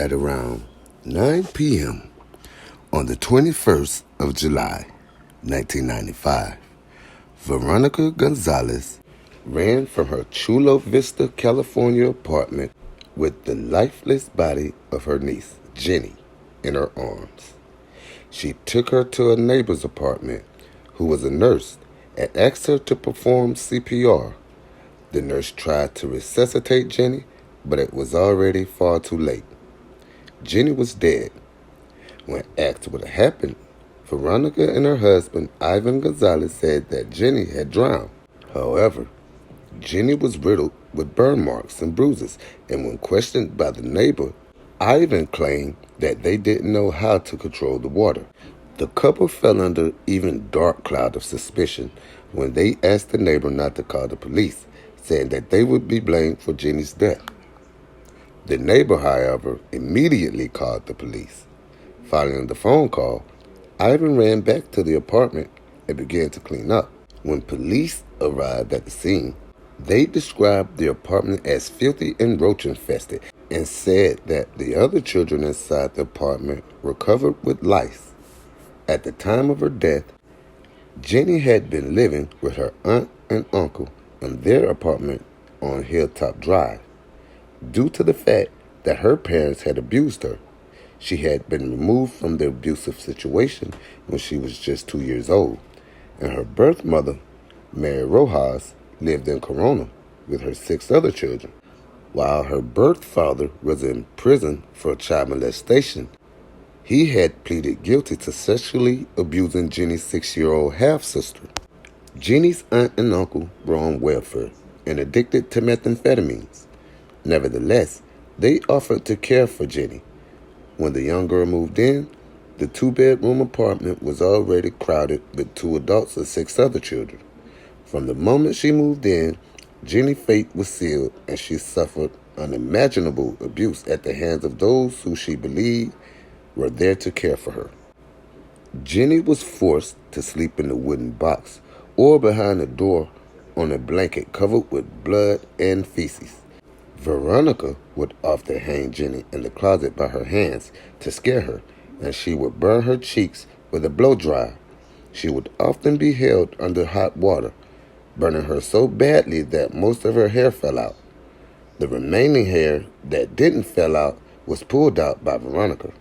at around 9 p.m. on the 21st of July, 1995. Veronica Gonzalez ran from her Chula Vista, California apartment with the lifeless body of her niece, Jenny, in her arms. She took her to a neighbor's apartment, who was a nurse, and asked her to perform CPR. The nurse tried to resuscitate Jenny, but it was already far too late. Jenny was dead. When asked what had happened, Veronica and her husband, Ivan Gonzalez, said that Jenny had drowned. However, Jenny was riddled with burn marks and bruises, and when questioned by the neighbor, Ivan claimed that they didn't know how to control the water. The couple fell under an even dark cloud of suspicion when they asked the neighbor not to call the police, saying that they would be blamed for Jenny's death. The neighbor, however, immediately called the police. Following the phone call, Ivan ran back to the apartment and began to clean up. When police arrived at the scene, they described the apartment as filthy and roach-infested and said that the other children inside the apartment were covered with lice. At the time of her death, Jenny had been living with her aunt and uncle in their apartment on Hilltop Drive. Due to the fact that her parents had abused her, she had been removed from the abusive situation when she was just 2 years old, and her birth mother, Mary Rojas, lived in Corona with her 6 other children. While her birth father was in prison for child molestation, he had pleaded guilty to sexually abusing Jenny's 6-year-old half-sister. Jenny's aunt and uncle were on welfare and addicted to methamphetamines. Nevertheless, they offered to care for Jenny. When the young girl moved in, the 2-bedroom apartment was already crowded with 2 adults and 6 other children. From the moment she moved in, Jenny's fate was sealed, and she suffered unimaginable abuse at the hands of those who she believed were there to care for her. Jenny was forced to sleep in a wooden box or behind a door on a blanket covered with blood and feces. Veronica would often hang Jenny in the closet by her hands to scare her, and she would burn her cheeks with a blow dryer. She would often be held under hot water, burning her so badly that most of her hair fell out. The remaining hair that didn't fall out was pulled out by Veronica.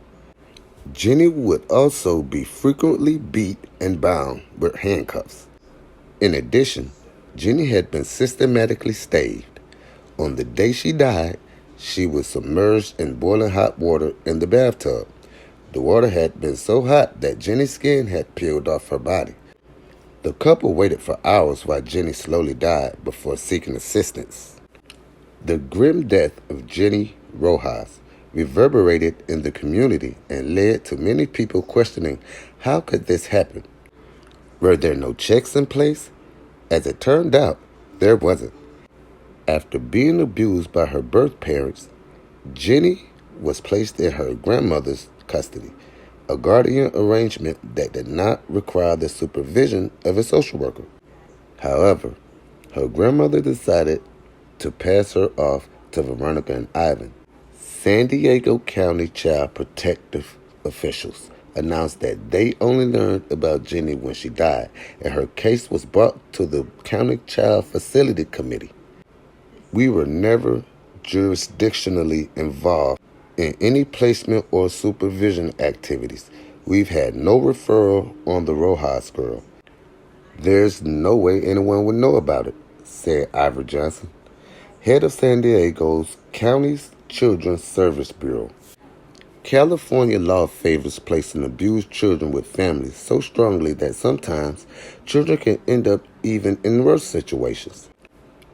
Jenny would also be frequently beat and bound with handcuffs. In addition, Jenny had been systematically staved. On the day she died, she was submerged in boiling hot water in the bathtub. The water had been so hot that Jenny's skin had peeled off her body. The couple waited for hours while Jenny slowly died before seeking assistance. The grim death of Jenny Rojas reverberated in the community and led to many people questioning how could this happen. Were there no checks in place? As it turned out, there wasn't. After being abused by her birth parents, Jenny was placed in her grandmother's custody, a guardian arrangement that did not require the supervision of a social worker. However, her grandmother decided to pass her off to Veronica and Ivan. San Diego County Child Protective officials announced that they only learned about Jenny when she died, and her case was brought to the County Child Facility Committee. We were never jurisdictionally involved in any placement or supervision activities. We've had no referral on the Rojas girl. There's no way anyone would know about it, said Ivor Johnson, head of San Diego's County's Children's Service Bureau. California law favors placing abused children with families so strongly that sometimes children can end up even in worse situations.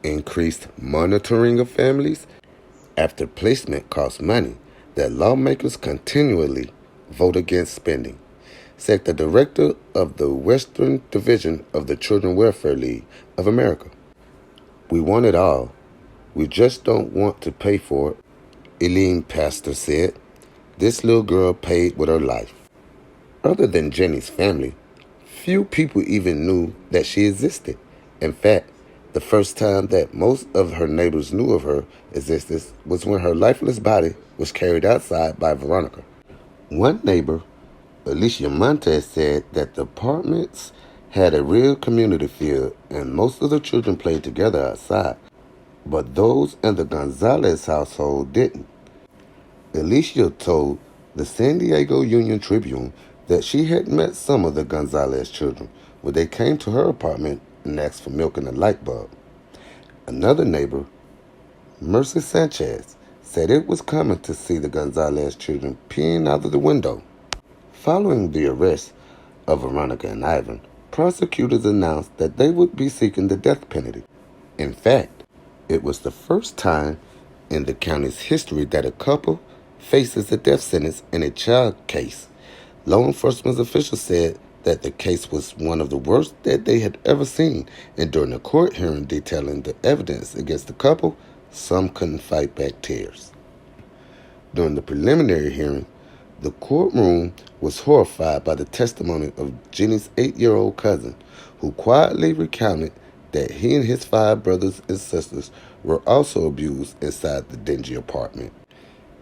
Increased monitoring of families after placement costs money that lawmakers continually vote against spending, said the director of the Western Division of the Children Welfare League of America. We want it all. We just don't want to pay for it, Eileen Pastor said. This little girl paid with her life. Other than Jenny's family, few people even knew that she existed. In fact, the first time that most of her neighbors knew of her existence was when her lifeless body was carried outside by Veronica. One neighbor, Alicia Montez, said that the apartments had a real community feel and most of the children played together outside, but those in the Gonzalez household didn't. Alicia told the San Diego Union Tribune that she had met some of the Gonzalez children when they came to her apartment and asked for milk and a light bulb. Another neighbor, Mercy Sanchez, said it was common to see the Gonzalez children peeing out of the window. Following the arrest of Veronica and Ivan, prosecutors announced that they would be seeking the death penalty. In fact, it was the first time in the county's history that a couple faces a death sentence in a child case. Law enforcement officials said that the case was one of the worst that they had ever seen, and during a court hearing detailing the evidence against the couple, some couldn't fight back tears. During the preliminary hearing, the courtroom was horrified by the testimony of Jenny's 8-year-old cousin, who quietly recounted that he and his 5 brothers and sisters were also abused inside the dingy apartment.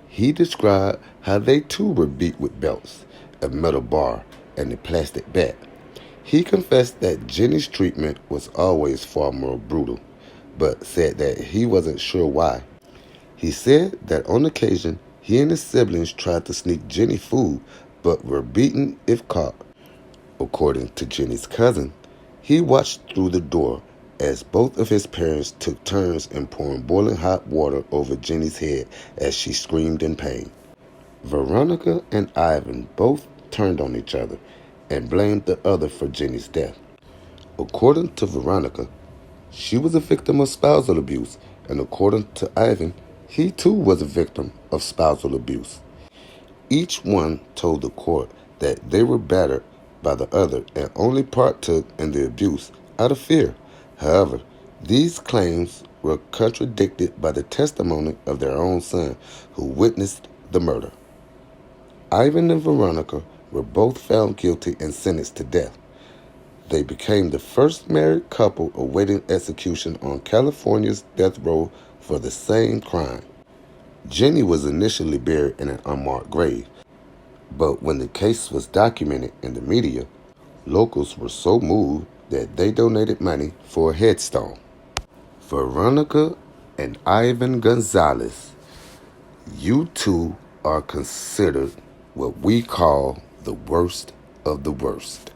He described how they too were beat with belts, a metal bar, and a plastic bat. He confessed that Jenny's treatment was always far more brutal, but said that he wasn't sure why. He said that on occasion he and his siblings tried to sneak Jenny food, but were beaten if caught. According to Jenny's cousin, he watched through the door as both of his parents took turns in pouring boiling hot water over Jenny's head as she screamed in pain. Veronica and Ivan both turned on each other and blamed the other for Jenny's death. According to Veronica, she was a victim of spousal abuse, and according to Ivan, he too was a victim of spousal abuse. Each one told the court that they were battered by the other and only partook in the abuse out of fear. However, these claims were contradicted by the testimony of their own son, who witnessed the murder. Ivan and Veronica were both found guilty and sentenced to death. They became the first married couple awaiting execution on California's death row for the same crime. Jenny was initially buried in an unmarked grave, but when the case was documented in the media, locals were so moved that they donated money for a headstone. Veronica and Ivan Gonzalez, you two are considered what we call the worst of the worst.